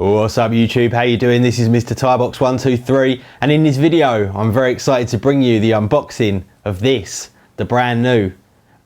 What's up YouTube, how you doing? This is Mr. Tybox123 and in this video I'm very excited to bring you the unboxing of this, the brand new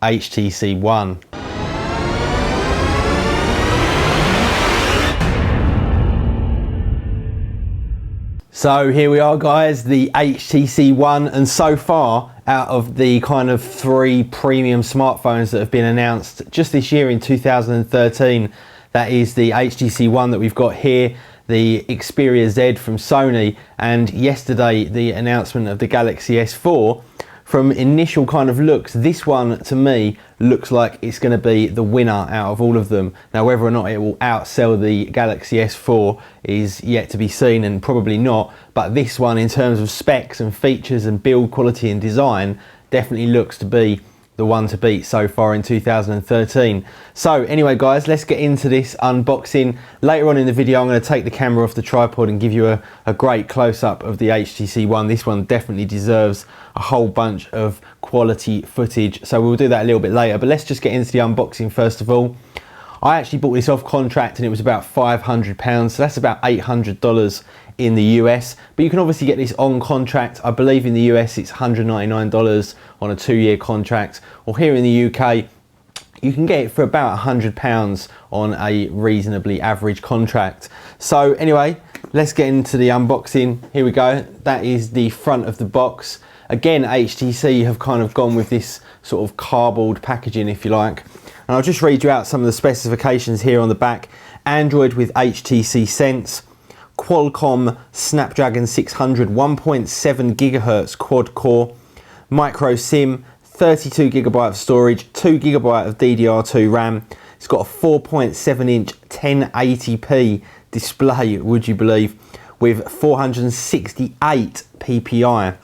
HTC One. So here we are guys, the HTC One, and so far out of the kind of 3 premium smartphones that have been announced just this year in 2013, that is the HTC One that we've got here, the Xperia Z from Sony, and yesterday the announcement of the Galaxy S4. From initial kind of looks, this one to me looks like it's going to be the winner out of all of them. Now whether or not it will outsell the Galaxy S4 is yet to be seen, and probably not, but this one in terms of specs and features and build quality and design definitely looks to be the one to beat so far in 2013. So anyway guys, let's get into this unboxing. Later on in the video I'm going to take the camera off the tripod and give you a great close-up of the HTC One. This one definitely deserves a whole bunch of quality footage, so we'll do that a little bit later, but let's just get into the unboxing first of all. I actually bought this off contract and it was about £500, so that's about $800 in the US, but you can obviously get this on contract. I believe in the US it's $199 on a 2-year contract, or here in the UK you can get it for about £100 on a reasonably average contract. So anyway, let's get into the unboxing. Here we go. That is the front of the box. Again, HTC have kind of gone with this sort of cardboard packaging, if you like. And I'll just read you out some of the specifications here on the back. Android with HTC Sense, Qualcomm Snapdragon 600 1.7 GHz quad core, micro SIM, 32 GB of storage, 2 GB of DDR2 RAM. It's got a 4.7 inch 1080p display, would you believe, with 468 PPI.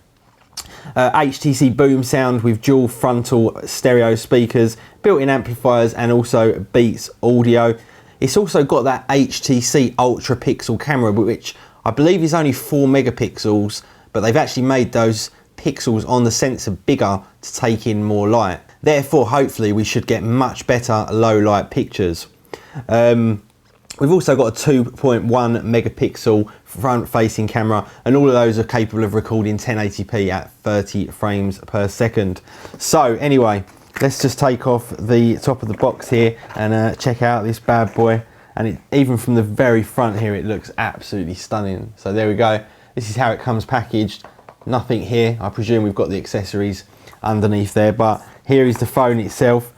HTC boom sound with dual frontal stereo speakers, built-in amplifiers, and also Beats audio. It's also got that HTC ultra pixel camera, which I believe is only 4 megapixels, but they've actually made those pixels on the sensor bigger to take in more light. Therefore, hopefully we should get much better low light pictures. We've also got a 2.1 megapixel front facing camera, and all of those are capable of recording 1080p at 30 frames per second. So anyway, let's just take off the top of the box here and check out this bad boy. And even from the very front here, it looks absolutely stunning. So there we go. This is how it comes packaged. Nothing here. I presume we've got the accessories underneath there, but here is the phone itself.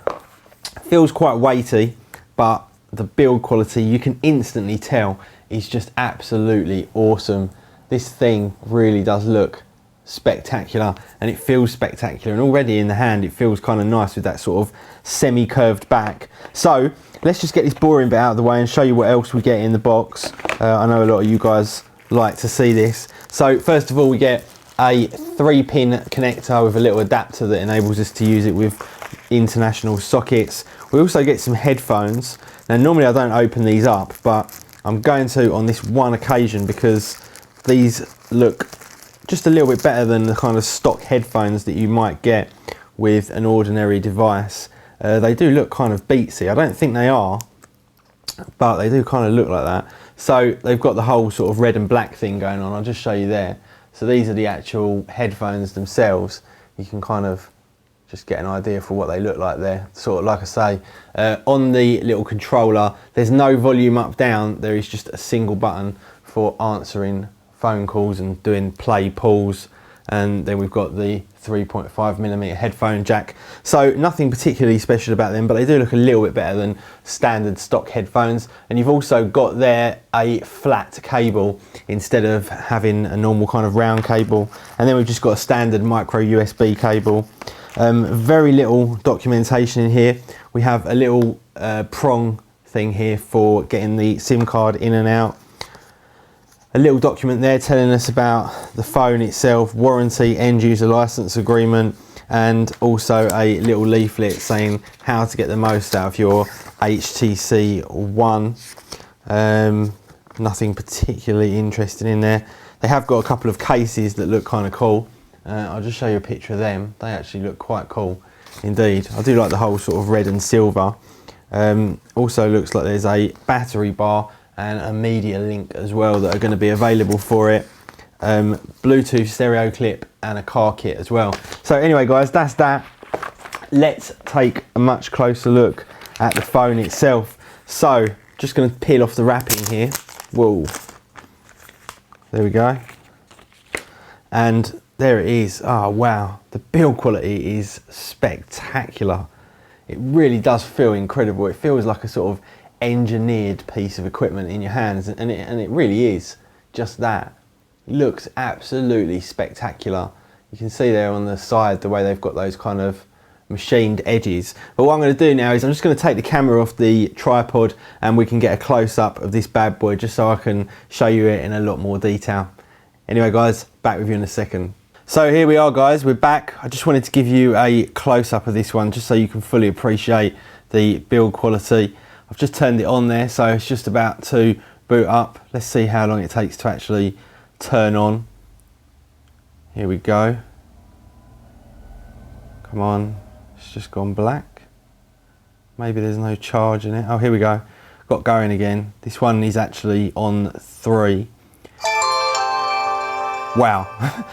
Feels quite weighty, but the build quality, you can instantly tell, is just absolutely awesome. This thing really does look spectacular, and it feels spectacular, and already in the hand it feels kind of nice with that sort of semi-curved back. So let's just get this boring bit out of the way and show you what else we get in the box. I know a lot of you guys like to see this. So first of all, we get a 3-pin connector with a little adapter that enables us to use it with international sockets. We also get some headphones. Now normally I don't open these up, but I'm going to on this one occasion because these look just a little bit better than the kind of stock headphones that you might get with an ordinary device. They do look kind of Beatsy. I don't think they are, but they do kind of look like that. So they've got the whole sort of red and black thing going on. I'll just show you there. So these are the actual headphones themselves. You can kind of just get an idea for what they look like there. Sort of like I say, on the little controller, there's no volume up down. There is just a single button for answering phone calls and doing play pause. And then we've got the 3.5mm headphone jack. So nothing particularly special about them, but they do look a little bit better than standard stock headphones. And you've also got there a flat cable instead of having a normal kind of round cable. And then we've just got a standard micro USB cable. Very little documentation in here. We have a little prong thing here for getting the SIM card in and out. A little document there telling us about the phone itself, warranty, end user license agreement, and also a little leaflet saying how to get the most out of your HTC One. Nothing particularly interesting in there. They have got a couple of cases that look kind of cool. I'll just show you a picture of them. They actually look quite cool indeed. I do like the whole sort of red and silver. Also looks like there's a battery bar and a media link as well that are going to be available for it. Bluetooth stereo clip and a car kit as well. So anyway guys, that's that. Let's take a much closer look at the phone itself. So just going to peel off the wrapping here. Whoa, there we go, and there it is. Oh wow, the build quality is spectacular. It really does feel incredible. It feels like a sort of engineered piece of equipment in your hands, and it really is just that. It looks absolutely spectacular. You can see there on the side the way they've got those kind of machined edges. But what I'm going to do now is I'm just going to take the camera off the tripod and we can get a close-up of this bad boy just so I can show you it in a lot more detail. Anyway guys, back with you in a second. So here we are guys, we're back. I just wanted to give you a close-up of this one just so you can fully appreciate the build quality. I've just turned it on there, so it's just about to boot up. Let's see how long it takes to actually turn on. Here we go. Come on. It's just gone black. Maybe there's no charge in it. Oh, here we go. Got going again. This one is actually on 3. Wow.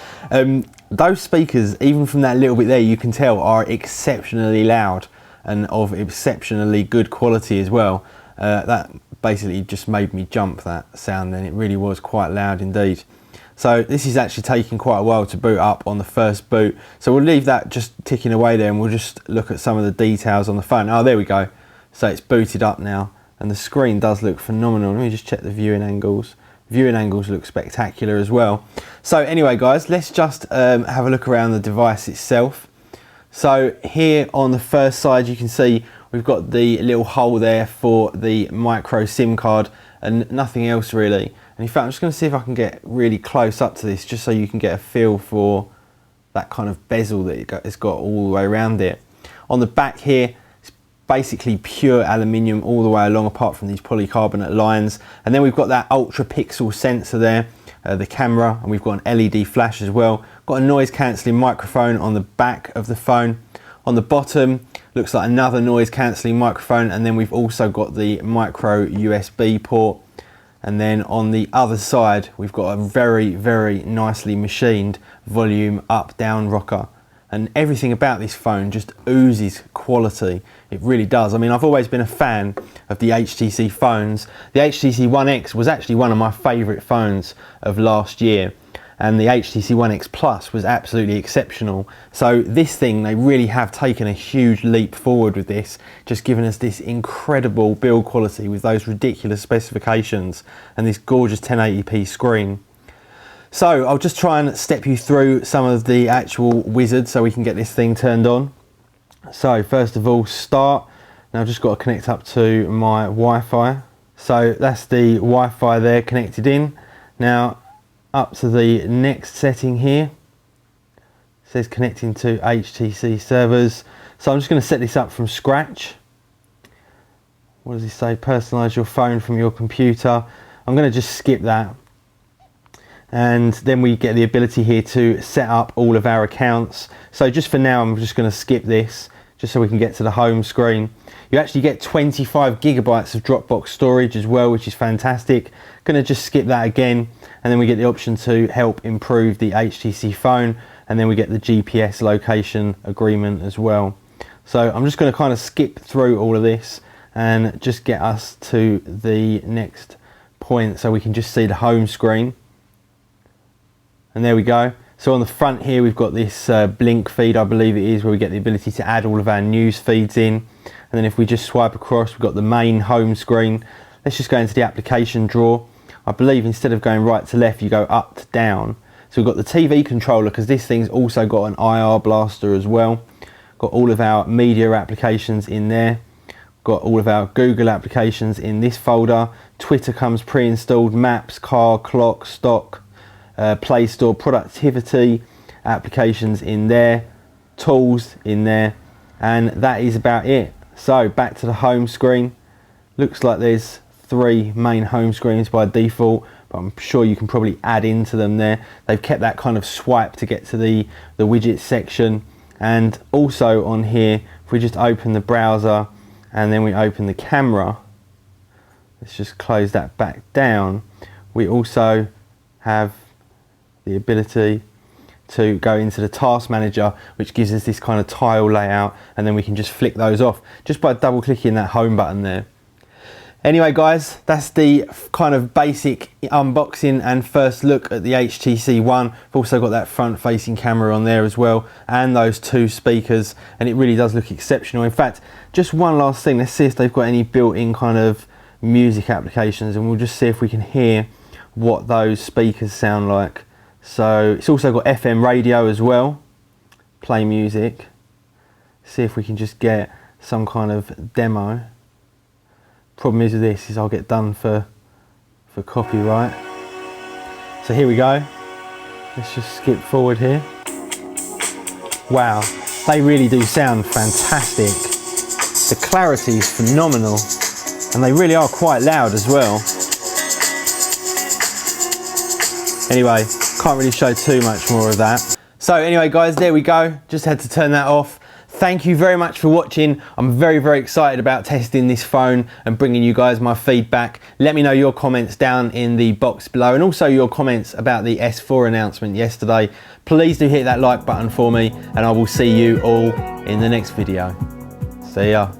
Those speakers, even from that little bit there, you can tell are exceptionally loud and of exceptionally good quality as well. That basically just made me jump, that sound, and it really was quite loud indeed. So this is actually taking quite a while to boot up on the first boot. So we'll leave that just ticking away there and we'll just look at some of the details on the phone. Oh, there we go. So it's booted up now and the screen does look phenomenal. Let me just check the viewing angles. Viewing angles look spectacular as well. So anyway guys, let's just have a look around the device itself. So here on the first side you can see we've got the little hole there for the micro SIM card and nothing else really. And in fact, I'm just going to see if I can get really close up to this just so you can get a feel for that kind of bezel that it's got all the way around it. On the back here, it's basically pure aluminium all the way along apart from these polycarbonate lines. And then we've got that ultra pixel sensor there, the camera, and we've got an LED flash as well. Got a noise cancelling microphone on the back of the phone. On the bottom, looks like another noise cancelling microphone, and then we've also got the micro USB port. And then on the other side, we've got a very, very nicely machined volume up down rocker. And everything about this phone just oozes quality. It really does. I mean, I've always been a fan of the HTC phones. The HTC One X was actually one of my favorite phones of last year. And the HTC One X Plus was absolutely exceptional. So this thing, they really have taken a huge leap forward with this, just giving us this incredible build quality with those ridiculous specifications and this gorgeous 1080p screen. So I'll just try and step you through some of the actual wizard so we can get this thing turned on. So first of all, start. Now I've just got to connect up to my Wi-Fi. So that's the Wi-Fi there connected in. Now up to the next setting here, it says connecting to HTC servers. So I'm just going to set this up from scratch. What does it say? Personalize your phone from your computer. I'm going to just skip that. And then we get the ability here to set up all of our accounts. So just for now, I'm just going to skip this just so we can get to the home screen. You actually get 25 gigabytes of Dropbox storage as well, which is fantastic. Going to just skip that again, and then we get the option to help improve the HTC phone, and then we get the GPS location agreement as well. So I'm just going to kind of skip through all of this and just get us to the next point so we can just see the home screen. And there we go. So on the front here we've got this blink feed, I believe it is, where we get the ability to add all of our news feeds in. And then if we just swipe across, we've got the main home screen. Let's just go into the application drawer. I believe instead of going right to left, you go up to down. So we've got the TV controller, because this thing's also got an IR blaster as well. Got all of our media applications in there. Got all of our Google applications in this folder. Twitter comes pre-installed, maps, car, clock, stock, Play Store, productivity applications in there, tools in there, and that is about it. So back to the home screen. Looks like there's 3 main home screens by default, but I'm sure you can probably add into them there. They've kept that kind of swipe to get to the widget section. And also on here, if we just open the browser and then we open the camera, let's just close that back down. We also have the ability to go into the task manager, which gives us this kind of tile layout, and then we can just flick those off just by double clicking that home button there. Anyway guys, that's the kind of basic unboxing and first look at the HTC One. I've also got that front facing camera on there as well, and those 2 speakers, and it really does look exceptional. In fact, just one last thing, let's see if they've got any built-in kind of music applications, and we'll just see if we can hear what those speakers sound like. So it's also got FM radio as well, play music, see if we can just get some kind of demo. Problem is with this is I'll get done for copyright. So here we go. Let's just skip forward here. Wow, they really do sound fantastic. The clarity is phenomenal, and they really are quite loud as well. Anyway, can't really show too much more of that. So anyway guys, there we go. Just had to turn that off. Thank you very much for watching. I'm very, very excited about testing this phone and bringing you guys my feedback. Let me know your comments down in the box below, and also your comments about the S4 announcement yesterday. Please do hit that like button for me, and I will see you all in the next video. See ya.